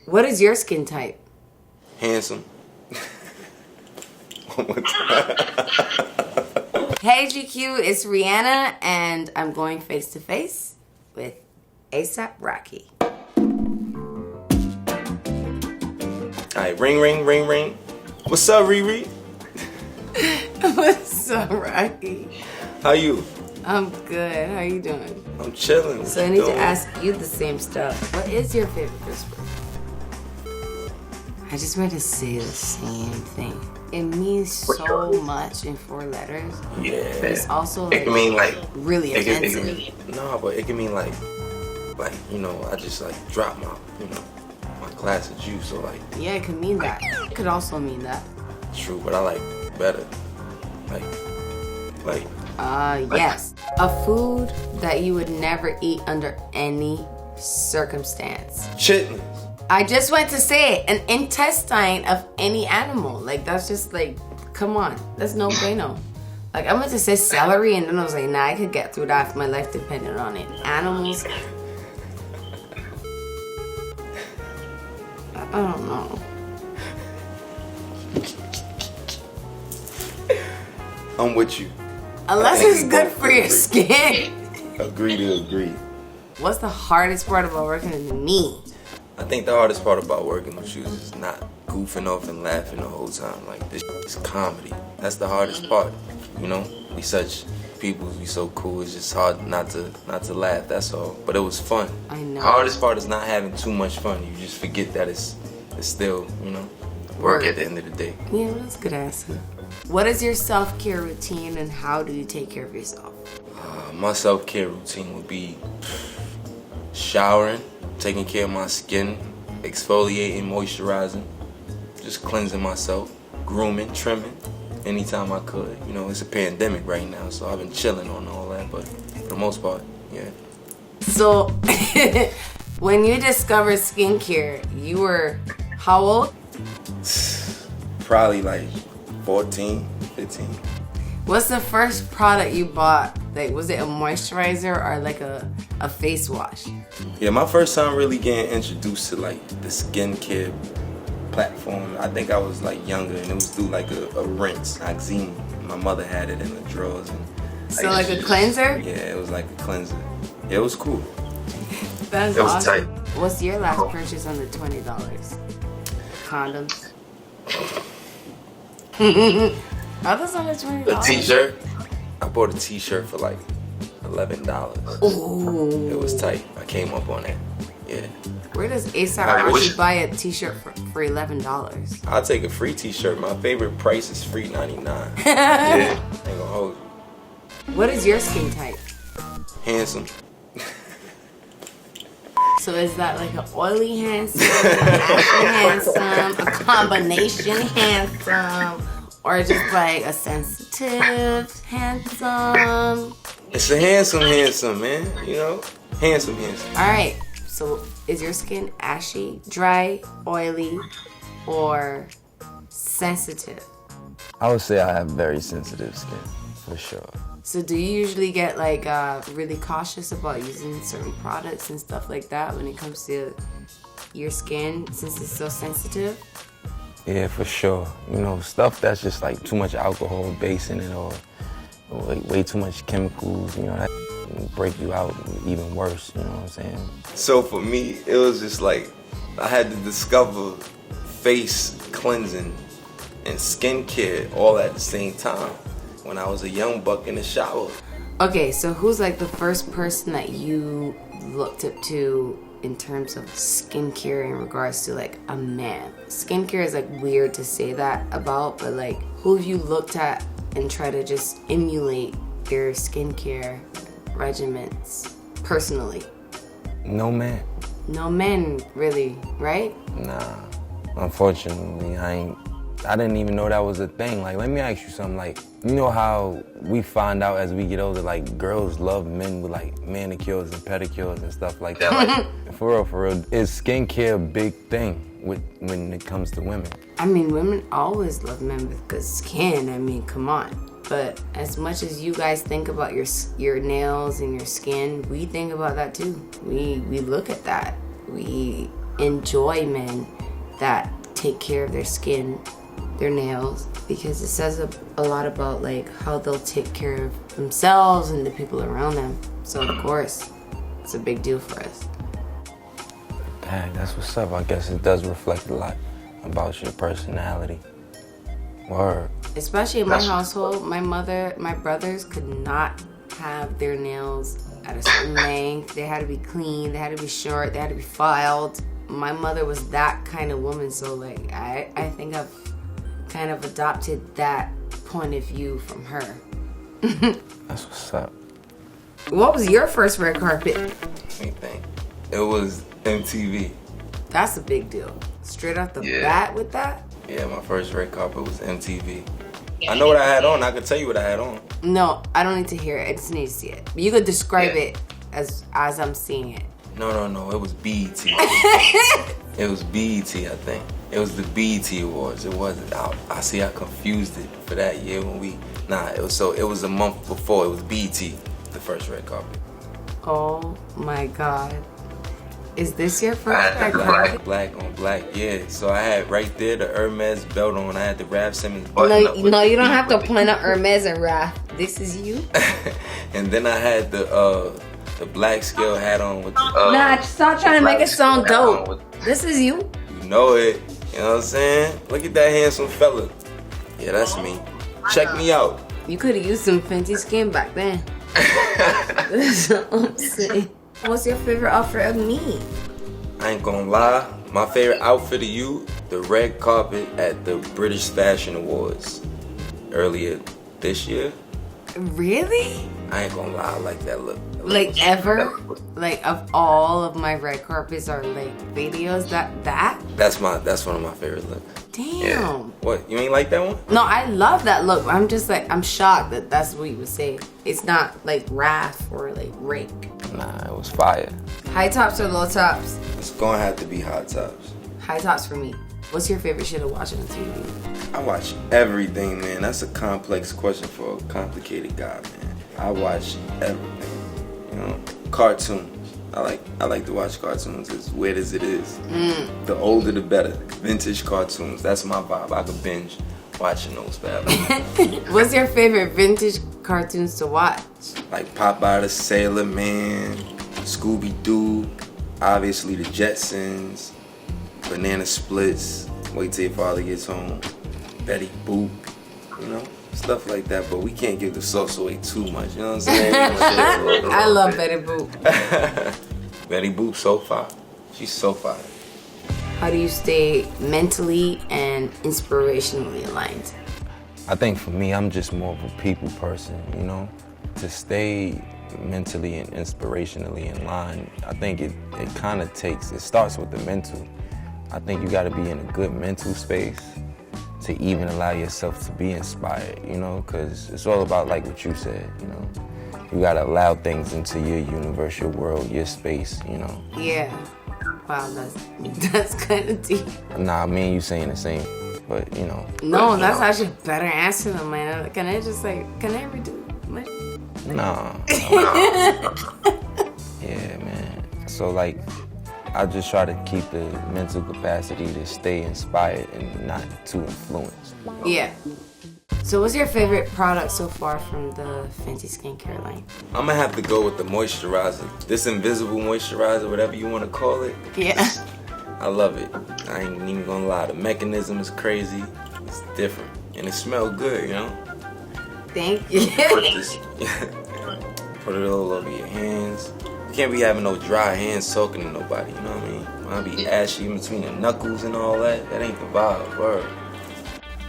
What is your skin type? Handsome. One more time. Hey GQ, it's Rihanna, and I'm going face to face with ASAP Rocky. Alright, ring, ring, ring, ring. What's up, Riri? What's up, Rocky? How you? I'm good. How you doing? I'm chilling. So I need to ask you the same stuff. What is your favorite whisper? I just want to say the same thing. It means so much in 4 letters. Yeah. But it's also like, it can mean like really offensive. But it can mean like you know, I just like drop my my glass of juice, or like. Yeah, it could mean that. It could also mean that. True, but I like better. Like. Yes. A food that you would never eat under any circumstance. Chitlins. I just went to say it. An intestine of any animal. Like, that's just like, come on. That's no bueno. Like, I went to say celery, and then I was like, nah, I could get through that if my life depended on it. Animals. I don't know. I'm with you. Unless it's good for your skin. Agree to agree. What's the hardest part about working with me? I think the hardest part about working with you is not goofing off and laughing the whole time. Like, this is comedy. That's the hardest part. You know, we such people, we so cool. It's just hard not to laugh. That's all. But it was fun. I know. The hardest part is not having too much fun. You just forget that it's still, you know, work at the end of the day. Yeah, that's a good answer. What is your self-care routine, and how do you take care of yourself? My self-care routine would be showering, taking care of my skin, exfoliating, moisturizing, just cleansing myself, grooming, trimming, anytime I could. You know, it's a pandemic right now, so I've been chilling on all that, but for the most part, yeah. So, when you discovered skincare, you were how old? Probably like 14, 15. What's the first product you bought? Like, was it a moisturizer or like a face wash? Yeah, my first time really getting introduced to like the skincare platform, I think I was like younger, and it was through like a rinse, eczema. My mother had it in the drawers. And so like a cleanser? Yeah, it was like a cleanser. Yeah, it was cool. That's it was awesome. tight. What's your last purchase under $20? Condoms. Are those under $20? A t-shirt. I bought a t-shirt for like $11. Ooh. It was tight. I came up on that. Yeah. Where does ASAP Rocky buy a t-shirt for $11? I'll take a free t-shirt. My favorite price is free $99. Yeah. Ain't gonna hold you. What is your skin type? Handsome. So is that like an oily handsome, an ashy handsome, a combination handsome, or just like a sensitive handsome? It's a handsome, man. You know? Handsome. Alright, so is your skin ashy, dry, oily, or sensitive? I would say I have very sensitive skin, for sure. So do you usually get like really cautious about using certain products and stuff like that when it comes to your skin, since it's so sensitive? Yeah, for sure. You know, stuff that's just like too much alcohol base in it, or way too much chemicals, you know, that can break you out even worse, you know what I'm saying? So for me, it was just like, I had to discover face cleansing and skincare all at the same time when I was a young buck in the shower. Okay, so who's like the first person that you looked up to in terms of skincare in regards to like a man? Skincare is like weird to say that about, but like who have you looked at and try to just emulate their skincare regimens personally? No man. No men, really, right? Nah, unfortunately, I didn't even know that was a thing. Like, let me ask you something. Like, you know how we find out as we get older, like, girls love men with, like, manicures and pedicures and stuff like that. Like, for real, is skincare a big thing when it comes to women? I mean, women always love men with good skin. I mean, come on. But as much as you guys think about your nails and your skin, we think about that too. We look at that. We enjoy men that take care of their skin, their nails, because it says a lot about like how they'll take care of themselves and the people around them. So of course, it's a big deal for us. Dang, that's what's up. I guess it does reflect a lot about your personality. Word. Especially in my household, my brothers could not have their nails at a certain length. They had to be clean, they had to be short, they had to be filed. My mother was that kind of woman, so like I think I've kind of adopted that point of view from her. That's what's up. What was your first red carpet? Let me think. It was MTV. That's a big deal. Straight off the bat with that? Yeah, my first red carpet was MTV. I know what I had on. I can tell you what I had on. No, I don't need to hear it. I just need to see it. You could describe it as I'm seeing it. No. It was BET. It was BET, I think. It was the BET Awards. It wasn't. I see. I confused it for that year when we. It was a month before. It was BET, the first red carpet. Oh my God. Is this your first red carpet? Black on black, yeah. So I had right there the Hermes belt on. I had the Raf Simons button up. No, you don't have to point out Hermes and Raf. This is you. And then I had the black scale hat on with the. Nah, stop trying to make it sound dope. This is you. You know it. You know what I'm saying? Look at that handsome fella. Yeah, that's me. Check me out. You could have used some Fenty skin back then. That's what I'm saying. What's your favorite outfit of me? I ain't gonna lie. My favorite outfit of you, the red carpet at the British Fashion Awards earlier this year. Really? I ain't gonna lie, I like that look. Like ever? Like of all of my red carpets or like videos, that? That's one of my favorite looks. Damn. Yeah. What, you ain't like that one? No, I love that look. I'm just like, I'm shocked that that's what you would say. It's not like Raf or like Rake. Nah, it was fire. High tops or low tops? It's gonna have to be hot tops. High tops for me. What's your favorite shit to watch on TV? I watch everything, man. That's a complex question for a complicated guy, man. I watch everything. You know, cartoons. I like to watch cartoons as weird as it is. The older the better. Vintage cartoons. That's my vibe. I could binge watching those bad boys. What's your favorite vintage cartoons to watch? Like Popeye the Sailor Man, Scooby-Doo, obviously the Jetsons, Banana Splits, Wait Till Your Father Gets Home, Betty Boop, you know, stuff like that. But we can't give the sauce away too much, you know what I'm saying? I love Betty Boop. Betty Boop, so fire. She's so fire. How do you stay mentally and inspirationally aligned? I think for me, I'm just more of a people person, you know? To stay mentally and inspirationally in line, I think it kind of it starts with the mental. I think you gotta be in a good mental space to even allow yourself to be inspired, you know? Because it's all about like what you said, you know? You gotta allow things into your universe, your world, your space, you know? Yeah. Wow, that's kind of deep. Nah, me and you saying the same, but you know. No, that's actually a better answer than mine. Can I redo my... Nah. Yeah, man. So like, I just try to keep the mental capacity to stay inspired and not too influenced. Yeah. So what's your favorite product so far from the Fenty skincare line? I'm gonna have to go with the moisturizer. This invisible moisturizer, whatever you wanna call it. Yeah. I love it. I ain't even gonna lie. The mechanism is crazy. It's different. And it smells good, you know? Thank you. Put it all over your hands. You can't be having no dry hands talking to nobody, you know what I mean? When I be ashy in between the knuckles and all that, that ain't the vibe, word.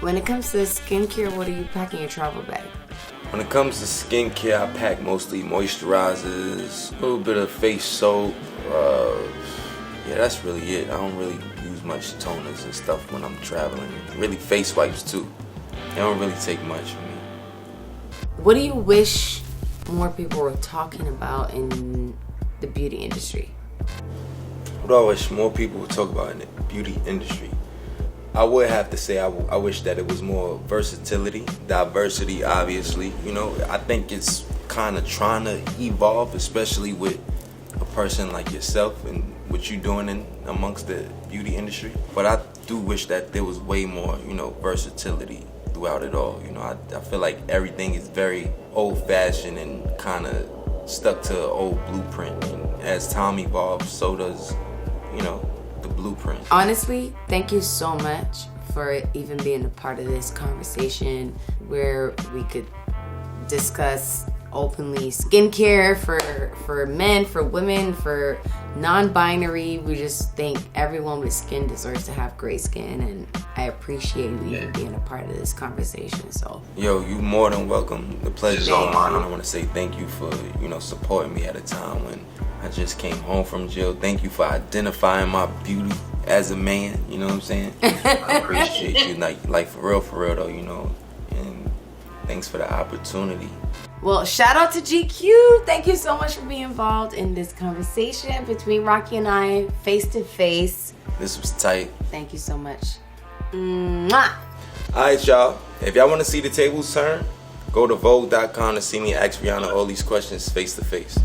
When it comes to skincare, what do you pack in your travel bag? When it comes to skincare, I pack mostly moisturizers, a little bit of face soap. Yeah, that's really it. I don't really use much toners and stuff when I'm traveling. Really face wipes too. They don't really take much for me. What do you wish more people were talking about in the beauty industry? What do I wish more people would talk about in the beauty industry? I would have to say I wish that it was more versatility, diversity, obviously. You know, I think it's kind of trying to evolve, especially with a person like yourself and what you doing in amongst the beauty industry. But I do wish that there was way more, you know, versatility throughout it all. You know, I feel like everything is very old-fashioned and kind of stuck to an old blueprint. And as time evolves, so does, you know, the blueprint. Honestly, thank you so much for even being a part of this conversation where we could discuss openly skincare for men, for women, for non-binary. We just think everyone with skin deserves to have great skin, and I appreciate you even being a part of this conversation. So yo, you more than welcome. The pleasure's all mine. I want to say thank you for, you know, supporting me at a time when I just came home from jail. Thank you for identifying my beauty as a man, you know what I'm saying? I appreciate you, like for real though, you know, and thanks for the opportunity. Well, shout out to GQ. Thank you so much for being involved in this conversation between Rocky and I, face to face. This was tight. Thank you so much. Mwah! Alright, y'all. If y'all want to see the tables turn, go to Vogue.com to see me ask Rihanna all these questions face to face.